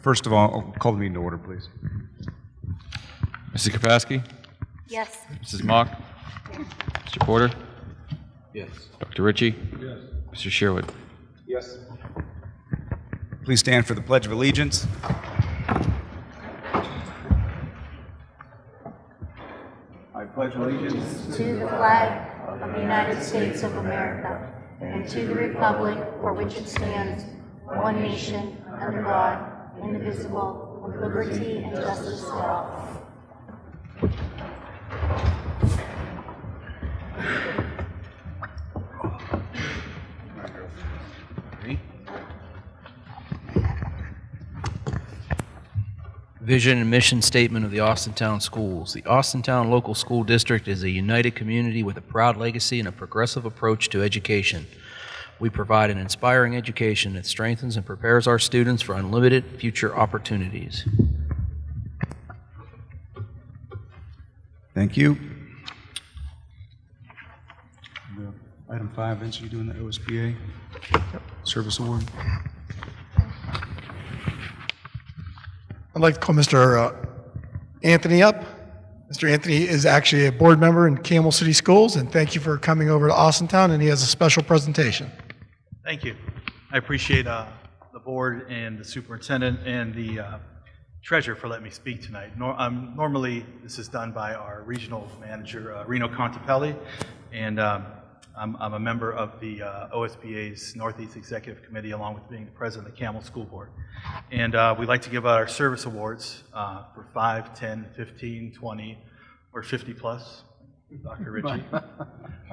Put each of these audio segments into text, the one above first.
First of all, I'll call the meeting to order, please. Mrs. Kropaski? Yes. Mrs. Mock? Mr. Porter? Yes. Dr. Ritchie? Yes. Mr. Sherwood? Yes. Please stand for the Pledge of Allegiance. I pledge allegiance To the flag of the United States of America and to the republic for which it stands, one nation, under God, indivisible, with liberty and justice for all. Vision and mission statement of the Austintown Schools. The Austintown Local School District is a united community with a proud legacy and a progressive approach to education. We provide an inspiring education that strengthens and prepares our students for unlimited future opportunities. Thank you. Item 5, Vince, are you doing the OSBA Service Award? I'd like to call Mr. Anthony up. Mr. Anthony is actually a board member in Camel City Schools, and thank you for coming over to Austintown, and he has a special presentation. Thank you. I appreciate the board and the superintendent and the treasurer for letting me speak tonight. Normally, this is done by our regional manager, Reno Contepelli, and I'm a member of the OSBA's Northeast Executive Committee, along with being the president of the Camel School Board. And we'd like to give out our service awards for 5, 10, 15, 20, or 50 plus, Dr. Ritchie.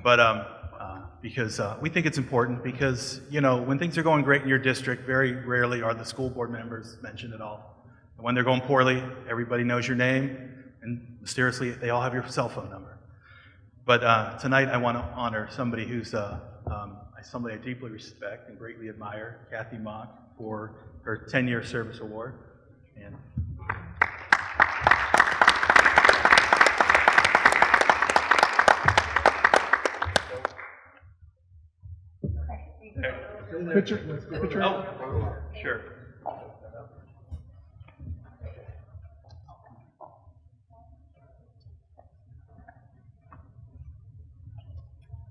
But because we think it's important, because, you know, when things are going great in your district, very rarely are the school board members mentioned at all. And when they're going poorly, everybody knows your name, and mysteriously, they all have your cell phone number. But tonight, I want to honor somebody who's somebody I deeply respect and greatly admire, Kathy Mock, for her 10-year service award. And Picture. oh, sure.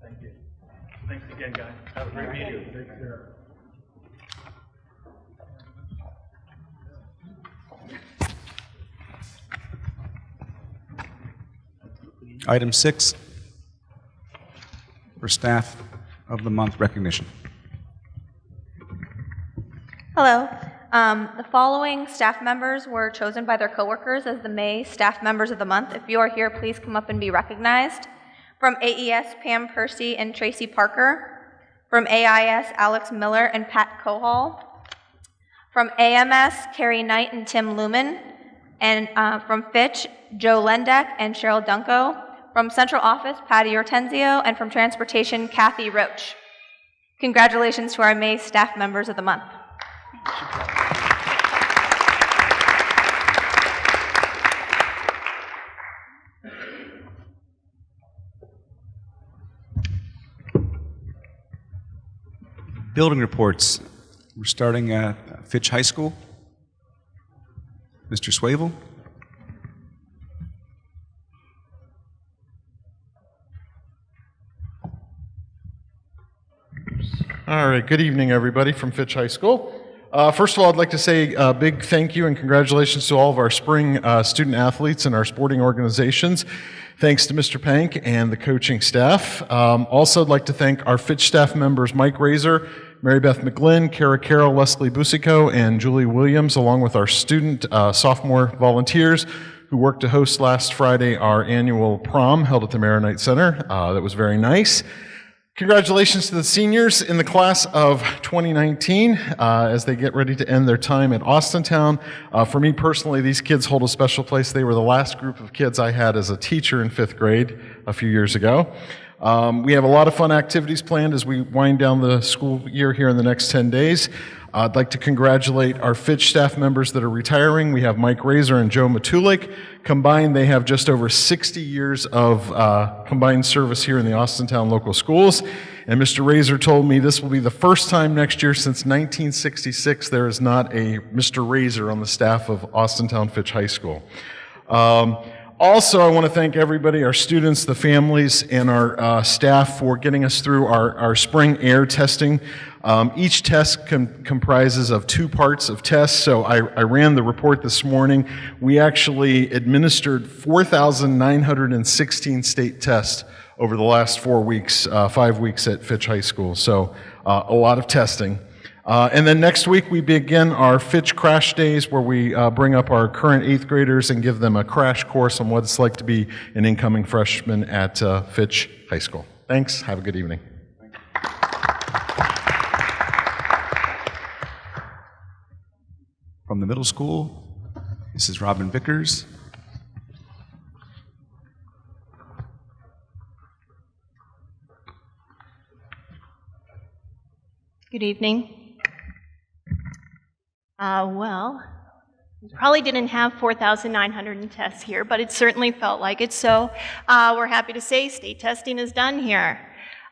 Thank you. Thanks again, guys. Have a great meeting. Take care. Item 6 for Staff of the Month recognition. Hello. The following staff members were chosen by their coworkers as the May Staff Members of the Month. If you are here, please come up and be recognized. From AES, Pam Percy and Tracy Parker. From AIS, Alex Miller and Pat Cohal. From AMS, Carrie Knight and Tim Lumen. And from Fitch, Joe Lendeck and Cheryl Dunko. From Central Office, Patty Ortenzio. And from Transportation, Kathy Roach. Congratulations to our May Staff Members of the Month. Building reports. We're starting at Fitch High School. Mr. Swavel. All right, good evening, everybody from Fitch High School. First of all, I'd like to say a big thank you and congratulations to all of our spring student athletes and our sporting organizations. Thanks to Mr. Pank and the coaching staff. Also, I'd like to thank our Fitch staff members, Mike Razor, Mary Beth McGlynn, Kara Carroll, Leslie Busico, and Julie Williams, along with our student sophomore volunteers who worked to host last Friday our annual prom held at the Maronite Center. That was very nice. Congratulations to the seniors in the class of 2019 as they get ready to end their time at Austintown. For me personally, these kids hold a special place. They were the last group of kids I had as a teacher in 5th grade a few years ago. We have a lot of fun activities planned as we wind down the school year here in the next 10 days. I'd like to congratulate our Fitch staff members that are retiring. We have Mike Razor and Joe Matulik. Combined, they have just over 60 years of combined service here in the Austintown local schools. And Mr. Razor told me this will be the first time next year since 1966 there is not a Mr. Razor on the staff of Austintown Fitch High School. Also, I want to thank everybody, our students, the families, and our staff for getting us through our spring air testing. Each test comprises of 2 parts of tests, so I ran the report this morning. We actually administered 4,916 state tests over the last 4 weeks, 5 weeks at Fitch High School, so a lot of testing. And then next week we begin our Fitch Crash Days, where we bring up our current 8th graders and give them a crash course on what it's like to be an incoming freshman at Fitch High School. Thanks. Have a good evening. From the middle school, this is Robin Vickers. Good evening. Well, we probably didn't have 4,900 tests here, but it certainly felt like it. So we're happy to say state testing is done here.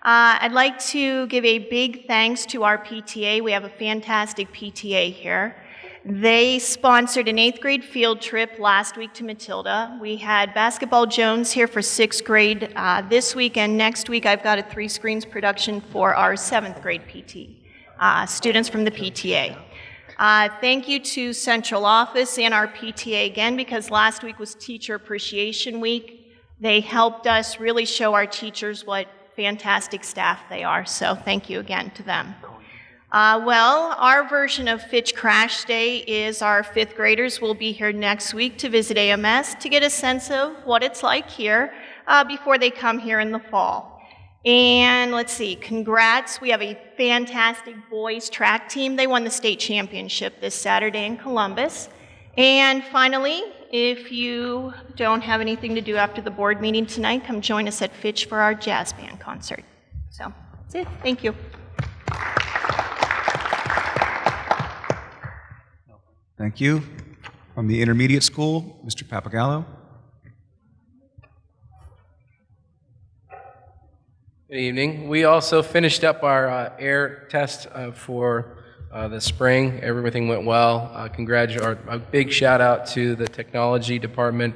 I'd like to give a big thanks to our PTA. We have a fantastic PTA here. They sponsored an 8th grade field trip last week to Matilda. We had Basketball Jones here for 6th grade this week, and next week I've got a 3 screens production for our 7th grade PT, students from the PTA. Thank you to Central Office and our PTA again, because last week was Teacher Appreciation Week. They helped us really show our teachers what fantastic staff they are, so thank you again to them. Well, our version of Fitch Crash Day is our 5th graders will be here next week to visit AMS to get a sense of what it's like here before they come here in the fall. And let's see, congrats. We have a fantastic boys track team. They won the state championship this Saturday in Columbus. And finally, if you don't have anything to do after the board meeting tonight, come join us at Fitch for our jazz band concert. So that's it. Thank you. Thank you. From the intermediate school, Mr. Papagallo. Good evening. We also finished up our air test for the spring. Everything went well. A big shout out to the technology department.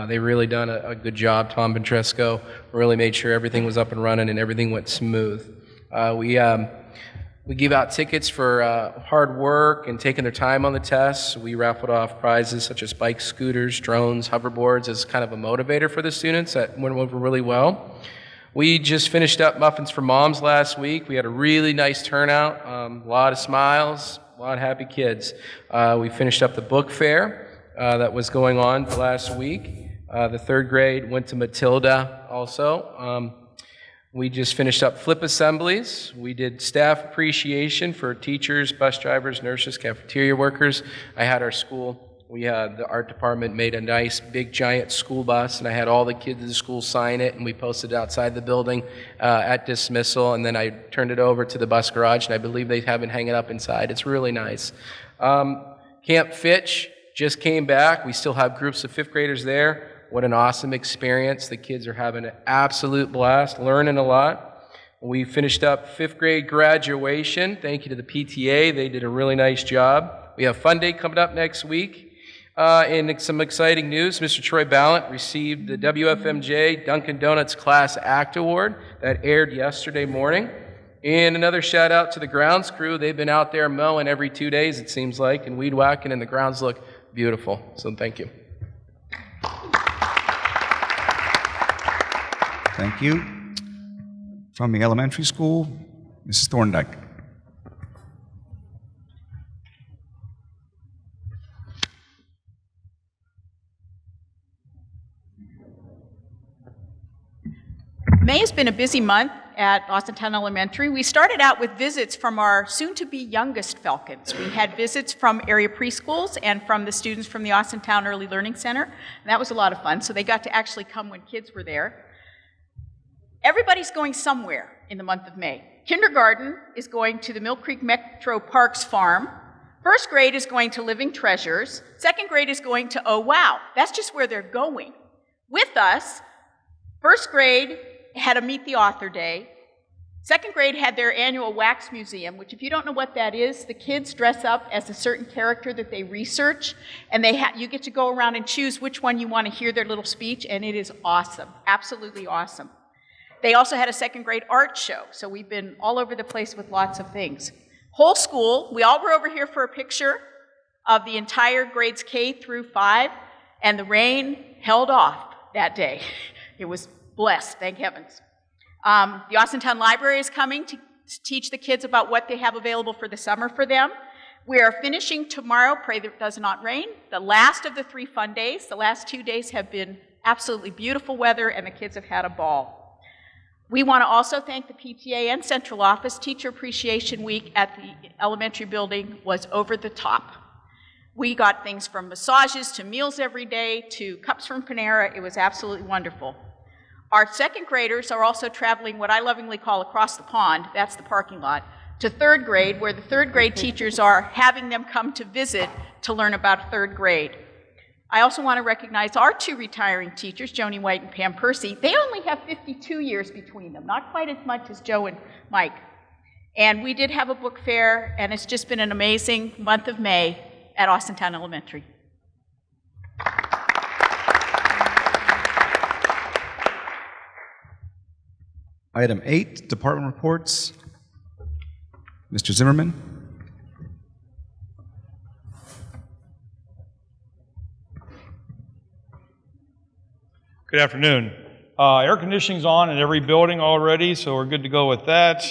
They really done a good job. Tom Ventresco really made sure everything was up and running and everything went smooth. We give out tickets for hard work and taking their time on the tests. We raffled off prizes such as bikes, scooters, drones, hoverboards as kind of a motivator for the students. That went over really well. We just finished up Muffins for Moms last week. We had a really nice turnout, a lot of smiles, a lot of happy kids. We finished up the book fair that was going on last week. The 3rd grade went to Matilda also. We just finished up flip assemblies. We did staff appreciation for teachers, bus drivers, nurses, cafeteria workers. I had our school, the art department made a nice big giant school bus, and I had all the kids in the school sign it, and we posted it outside the building at dismissal, and then I turned it over to the bus garage, and I believe they have it hanging up inside. It's really nice. Camp Fitch just came back. We still have groups of 5th graders there. What an awesome experience. The kids are having an absolute blast, learning a lot. We finished up 5th grade graduation. Thank you to the PTA. They did a really nice job. We have Fun Day coming up next week. And some exciting news, Mr. Troy Ballant received the WFMJ Dunkin' Donuts Class Act Award that aired yesterday morning. And another shout out to the grounds crew. They've been out there mowing every 2 days, it seems like, and weed whacking, and the grounds look beautiful. So thank you. Thank you. From the elementary school, Mrs. Thorndike. May has been a busy month at Austintown Elementary. We started out with visits from our soon-to-be youngest Falcons. We had visits from area preschools and from the students from the Austintown Early Learning Center. And that was a lot of fun, so they got to actually come when kids were there. Everybody's going somewhere in the month of May. Kindergarten is going to the Mill Creek Metro Parks Farm. First grade is going to Living Treasures. Second grade is going to Oh Wow. That's just where they're going. With us, first grade had a Meet the Author Day. Second grade had their annual wax museum, which if you don't know what that is, the kids dress up as a certain character that they research, and you get to go around and choose which one you want to hear their little speech, and it is awesome, absolutely awesome. They also had a second grade art show, so we've been all over the place with lots of things. Whole school, we all were over here for a picture of the entire grades K through 5, and the rain held off that day. It was blessed, thank heavens. The Austintown Library is coming to teach the kids about what they have available for the summer for them. We are finishing tomorrow, pray that it does not rain, the last of the 3 fun days. The last 2 days have been absolutely beautiful weather, and the kids have had a ball. We want to also thank the PTA and central office. Teacher Appreciation Week at the elementary building was over the top. We got things from massages to meals every day to cups from Panera. It was absolutely wonderful. Our second graders are also traveling what I lovingly call across the pond, that's the parking lot, to third grade, where the third grade teachers are having them come to visit to learn about third grade. I also want to recognize our 2 retiring teachers, Joni White and Pam Percy. They only have 52 years between them, not quite as much as Joe and Mike. And we did have a book fair, and it's just been an amazing month of May at Austintown Elementary. Item 8, department reports. Mr. Zimmerman. Good afternoon. Air conditioning's on in every building already, so we're good to go with that.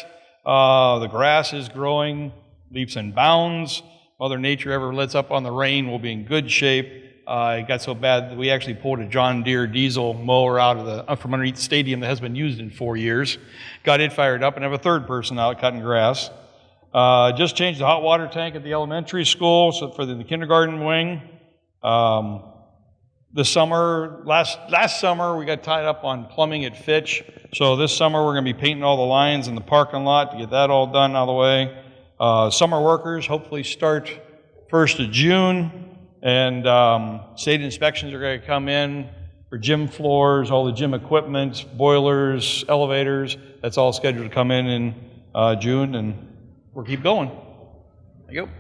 The grass is growing leaps and bounds. Mother Nature ever lets up on the rain, we'll be in good shape. It got so bad that we actually pulled a John Deere diesel mower out of from underneath the stadium that hasn't been used in 4 years. Got it fired up and have a third person out cutting grass. Just changed the hot water tank at the elementary school so for the kindergarten wing. This summer, last summer, we got tied up on plumbing at Fitch. So this summer, we're going to be painting all the lines in the parking lot to get that all done out of the way. Summer workers hopefully start 1st of June. And state inspections are going to come in for gym floors, all the gym equipment, boilers, elevators. That's all scheduled to come in June, and we'll keep going. There you go.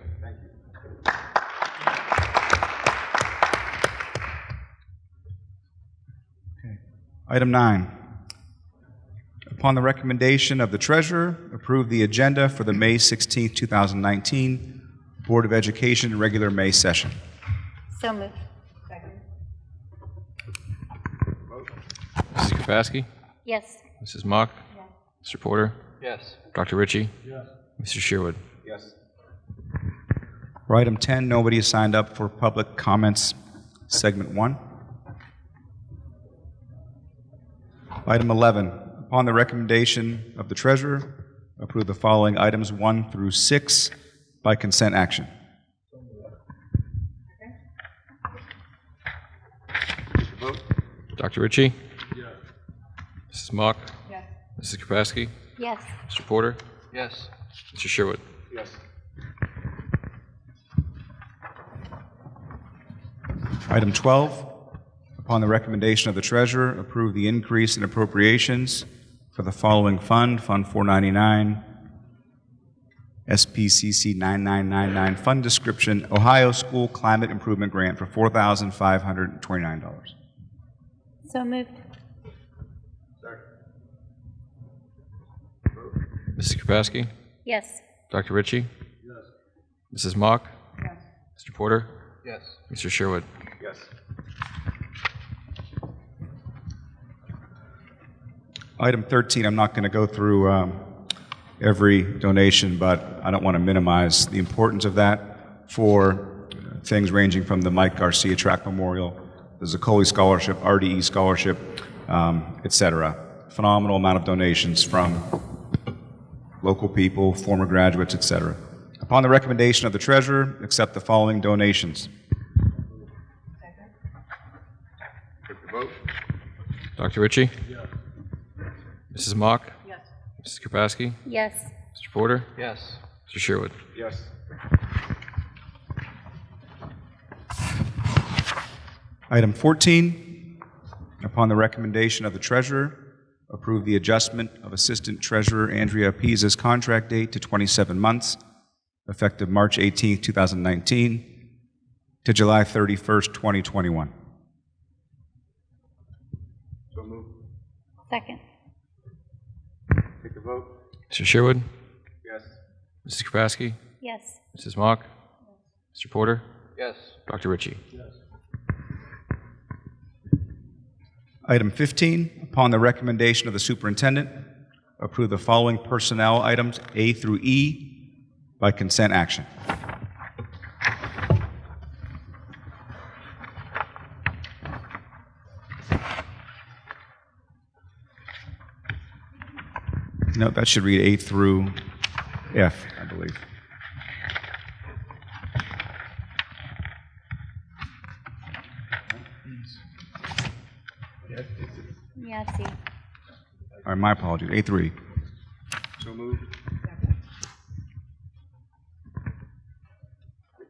Okay. Item 9. Upon the recommendation of the treasurer, approve the agenda for the May 16, 2019 Board of Education regular May session. So moved. Mrs. Kropaski? Yes. Mrs. Mock? Yes. Mr. Porter? Yes. Dr. Ritchie? Yes. Mr. Sherwood? Yes. For item 10, nobody has signed up for public comments, segment 1. Item 11, upon the recommendation of the treasurer, approve the following items 1 through 6 by consent action. Dr. Ritchie? Yes. Mrs. Mock? Yes. Mrs. Kropaski? Yes. Mr. Porter? Yes. Mr. Sherwood? Yes. Item 12, upon the recommendation of the treasurer, approve the increase in appropriations for the following fund, Fund 499, SPCC 9999, Fund Description, Ohio School Climate Improvement Grant for $4,529. So moved. Mrs. Kropaski? Yes. Dr. Ritchie? Yes. Mrs. Mock? Yes. Mr. Porter? Yes. Mr. Sherwood? Yes. Item 13, I'm not going to go through every donation, but I don't want to minimize the importance of that for things ranging from the Mike Garcia Track Memorial, the Zaccoli Scholarship, RDE Scholarship, et cetera. Phenomenal amount of donations from local people, former graduates, et cetera. Upon the recommendation of the treasurer, accept the following donations. Dr. Ritchie? Yes. Mrs. Mock? Yes. Mrs. Kropaski? Yes. Mr. Porter? Yes. Mr. Sherwood? Yes. Item 14, upon the recommendation of the treasurer, approve the adjustment of Assistant Treasurer Andrea Pisa's contract date to 27 months, effective March 18, 2019, to July 31st, 2021. So moved. Second. Take the vote. Mr. Sherwood? Yes. Mrs. Kropaski? Yes. Mrs. Mock? Mr. Porter? Yes. Dr. Ritchie? Item 15, upon the recommendation of the superintendent, approve the following personnel items A through E by consent action. No, that should read A through F, I believe. Yeah, I see. All right, my apologies. A through E. So moved.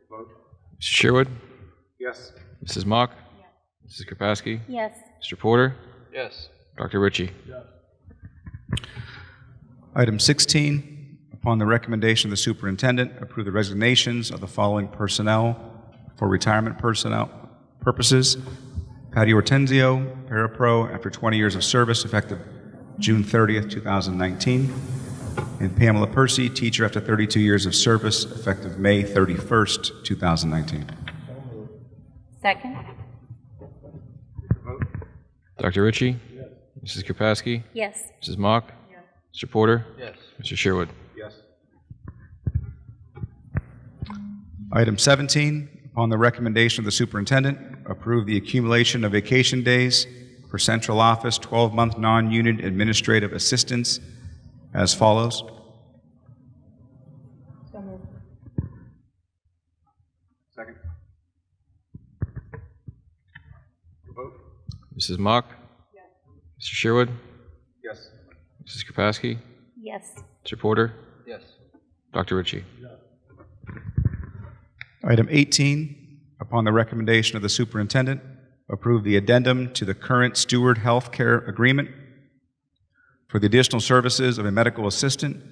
Mr. Sherwood? Yes. Mrs. Mock? Mrs. Kropaski? Yes. Mr. Porter? Yes. Dr. Ritchie? Item 16, upon the recommendation of the superintendent, approve the resignations of the following personnel for retirement personnel purposes. Patty Ortenzio, parapro, after 20 years of service, effective June 30th, 2019. And Pamela Percy, teacher, after 32 years of service, effective May 31st, 2019. Second. Dr. Ritchie? Mrs. Kropaski? Yes. Mrs. Mock? Mr. Porter? Yes. Mr. Sherwood? Yes. Item 17, upon the recommendation of the superintendent, approve the accumulation of vacation days for central office 12-month non-unit administrative assistants as follows. Second. Vote. Mrs. Mock? Mr. Sherwood? Yes. Mrs. Kropaski? Yes. Mr. Porter? Yes. Dr. Ritchie? Item 18, upon the recommendation of the superintendent, approve the addendum to the current Steward Health Care Agreement for the additional services of a medical assistant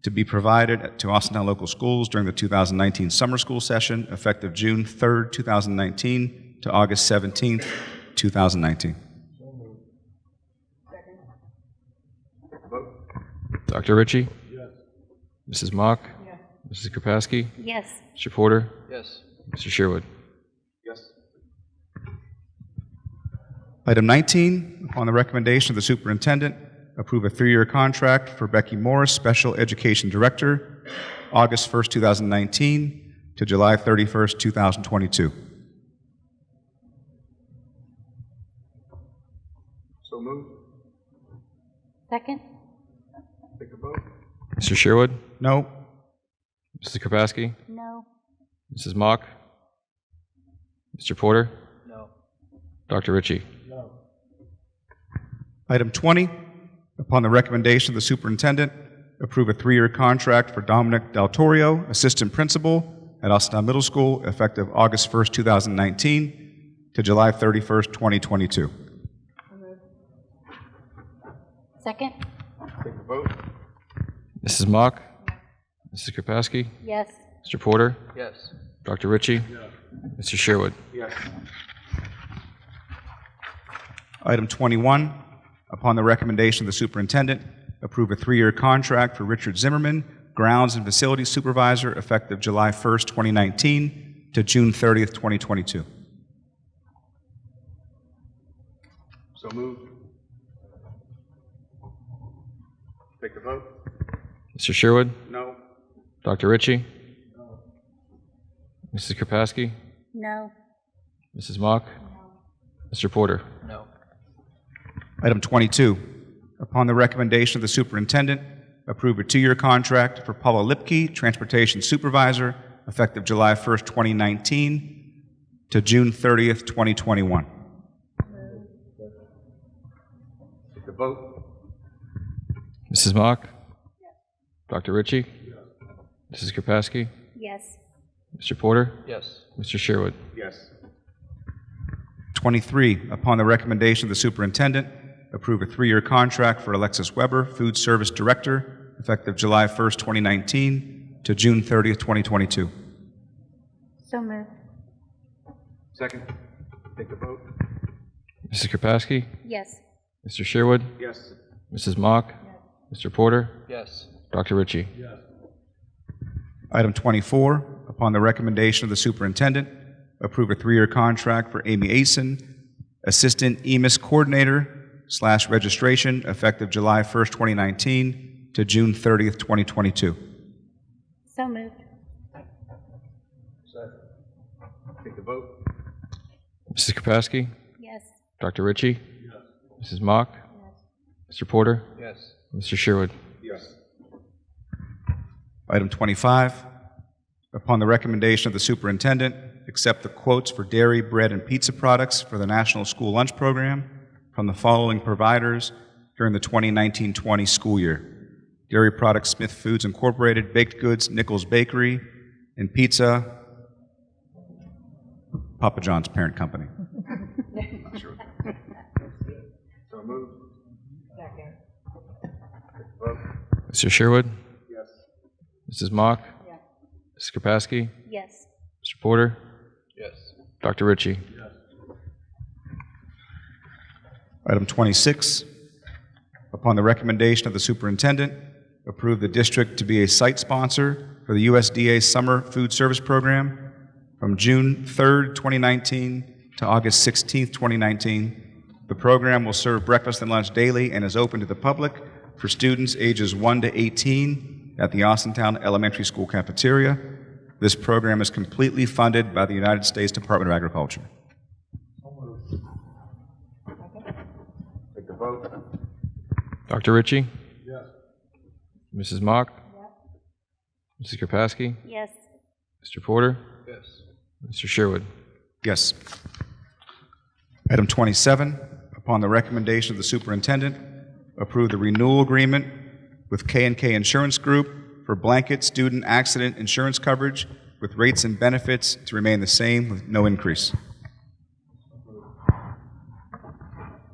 to be provided to Austintown local schools during the 2019 summer school session, effective June 3rd, 2019 to August 17th, 2019. Dr. Ritchie? Mrs. Mock? Mrs. Kropaski? Yes. Mr. Porter? Yes. Mr. Sherwood? Yes. Item 19, upon the recommendation of the superintendent, approve a 3-year contract for Becky Morris, Special Education Director, August 1st, 2019 to July 31st, 2022. So moved. Second. Take a vote. Mr. Sherwood? No. Mrs. Kropaski? No. Mrs. Mock? Mr. Porter? No. Dr. Ritchie? Item 20, upon the recommendation of the superintendent, approve a 3-year contract for Dominic Del Torio, Assistant Principal at Austintown Middle School, effective August 1st, 2019 to July 31st, 2022. Second. Take the vote. Mrs. Mock? Mrs. Kropaski? Yes. Mr. Porter? Yes. Dr. Ritchie? Mr. Sherwood? Yes. Item 21, upon the recommendation of the superintendent, approve a 3-year contract for Richard Zimmerman, Grounds and Facilities Supervisor, effective July 1st, 2019 to June 30th, 2022. So moved. Take the vote. Mr. Sherwood? No. Dr. Ritchie? No. Mrs. Kropaski? No. Mrs. Mock? Mr. Porter? No. Item 22, upon the recommendation of the superintendent, approve a 2-year contract for Paula Lipke, Transportation Supervisor, effective July 1st, 2019 to June 30th, 2021. Take the vote. Mrs. Mock? Dr. Ritchie? Mrs. Kropaski? Yes. Mr. Porter? Yes. Mr. Sherwood? Yes. 23, upon the recommendation of the superintendent, approve a 3-year contract for Alexis Weber, Food Service Director, effective July 1st, 2019 to June 30th, 2022. So moved. Second. Take the vote. Mrs. Kropaski? Yes. Mr. Sherwood? Yes. Mrs. Mock? Mr. Porter? Yes. Dr. Ritchie? Item 24, upon the recommendation of the superintendent, approve a 3-year contract for Amy Asen, Assistant EMIS Coordinator / Registration, effective July 1st, 2019 to June 30th, 2022. So moved. Take the vote. Mrs. Kropaski? Yes. Dr. Ritchie? Mrs. Mock? Mr. Porter? Yes. Mr. Sherwood? Yes. Item 25, upon the recommendation of the superintendent, accept the quotes for dairy, bread, and pizza products for the National School Lunch Program from the following providers during the 2019-20 school year. Dairy Products Smith Foods Incorporated, Baked Goods Nichols Bakery, and Pizza Papa John's parent company. So moved. Mr. Sherwood? Mrs. Mock? Mrs. Kropaski? Yes. Mr. Porter? Yes. Dr. Ritchie? Item 26, upon the recommendation of the superintendent, approve the district to be a site sponsor for the USDA Summer Food Service Program from June 3rd, 2019 to August 16th, 2019. The program will serve breakfast and lunch daily and is open to the public for students ages 1 to 18 at the Austintown Elementary School cafeteria. This program is completely funded by the United States Department of Agriculture. Take the vote. Dr. Ritchie? Mrs. Mock? Mrs. Kropaski? Yes. Mr. Porter? Yes. Mr. Sherwood? Yes. Item 27, upon the recommendation of the superintendent, approve the renewal agreement with K&K Insurance Group for blanket student accident insurance coverage with rates and benefits to remain the same with no increase.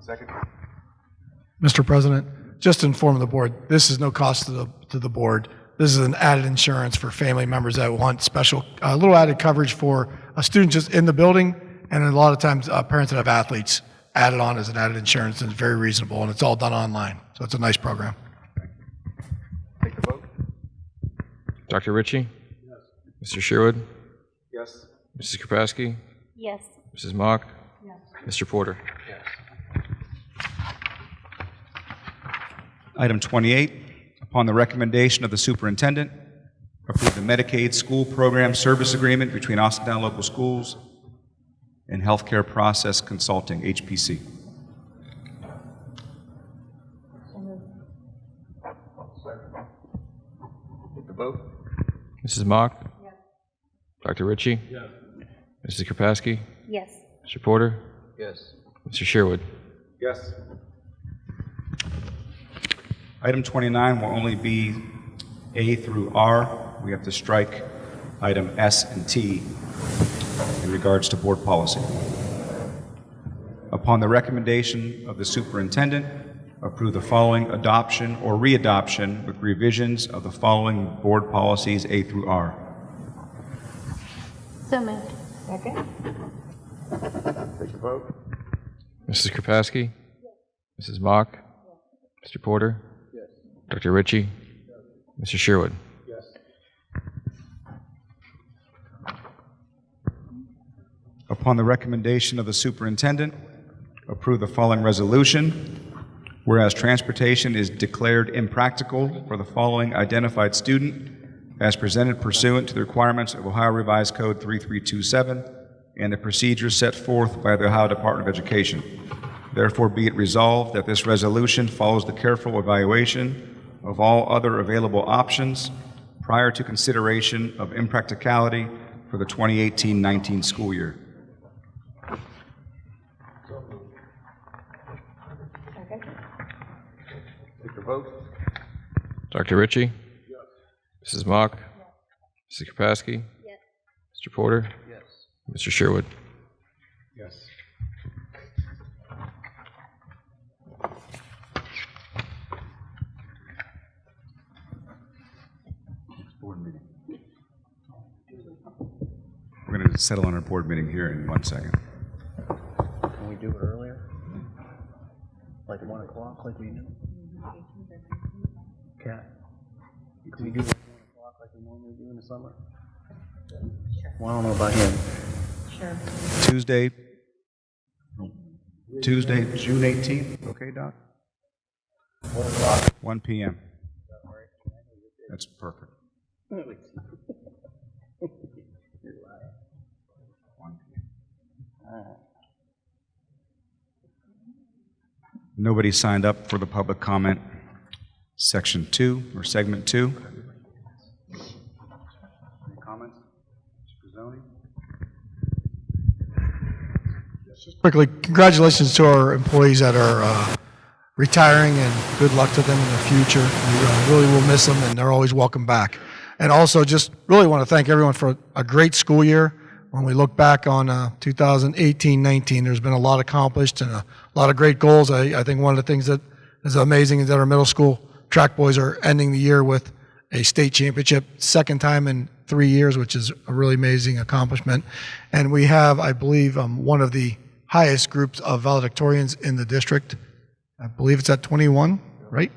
Second. Mr. President, just to inform the board, this is no cost to the board. This is an added insurance for family members that want special, a little added coverage for a student just in the building, and a lot of times parents that have athletes add it on as an added insurance, and it's very reasonable, and it's all done online. So it's a nice program. Take the vote. Dr. Ritchie? Mr. Sherwood? Yes. Mrs. Kropaski? Yes. Mrs. Mock? Yes. Mr. Porter? Item 28, upon the recommendation of the superintendent, approve the Medicaid School Program Service Agreement between Austintown Local Schools and Healthcare Process Consulting, HPC. Take the vote. Mrs. Mock? Dr. Ritchie? Mrs. Kropaski? Yes. Mr. Porter? Yes. Mr. Sherwood? Yes. Item 29 will only be A through R. We have to strike item S and T in regards to board policy. Upon the recommendation of the superintendent, approve the following adoption or readoption with revisions of the following board policies A through R. So moved. Second. Take the vote. Mrs. Kropaski? Mrs. Mock? Mr. Porter? Dr. Ritchie? Mr. Sherwood? Upon the recommendation of the superintendent, approve the following resolution. Whereas transportation is declared impractical for the following identified student as presented pursuant to the requirements of Ohio Revised Code 3327 and the procedures set forth by the Ohio Department of Education. Therefore, be it resolved that this resolution follows the careful evaluation of all other available options prior to consideration of impracticality for the 2018-19 school year. Take the vote. Dr. Ritchie? Mrs. Mock? Mrs. Kropaski? Mr. Porter? Mr. Sherwood? Yes. We're going to settle on our board meeting here in 1 second. Can we do it earlier? Like 1 o'clock, like we knew? Cat, can we do 1 o'clock like we normally do in the summer? Well, I don't know about him. Tuesday, June 18th. Okay, Doc? 1 o'clock. 1 p.m. That's perfect. Nobody signed up for the public comment section 2 or segment 2. Any comments? Mr. Pizzoni? Just quickly, congratulations to our employees that are retiring, and good luck to them in the future. We really will miss them, and they're always welcome back. And also, just really want to thank everyone for a great school year. When we look back on 2018-19, there's been a lot accomplished and a lot of great goals. I think one of the things that is amazing is that our middle school track boys are ending the year with a state championship, second time in 3 years, which is a really amazing accomplishment. And we have, I believe, one of the highest groups of valedictorians in the district. I believe it's at 21, right?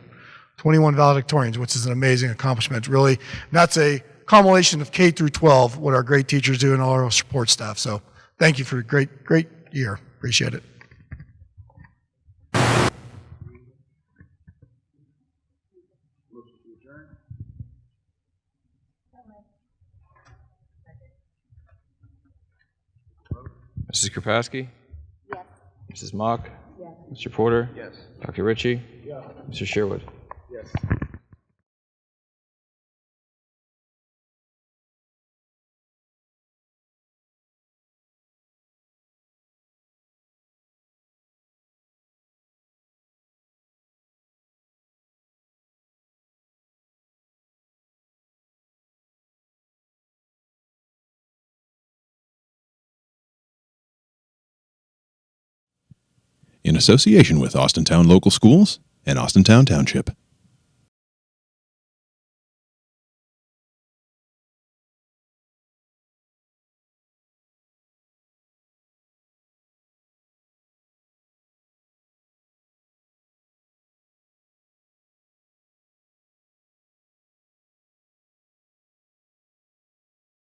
21 valedictorians, which is an amazing accomplishment. Really, that's a culmination of K through 12, what our great teachers do and all our support staff. So thank you for a great year. Appreciate it. Mrs. Kropaski? Mrs. Mock? Mr. Porter? Dr. Ritchie? Mr. Sherwood? In association with Austintown Local Schools and Austintown Township.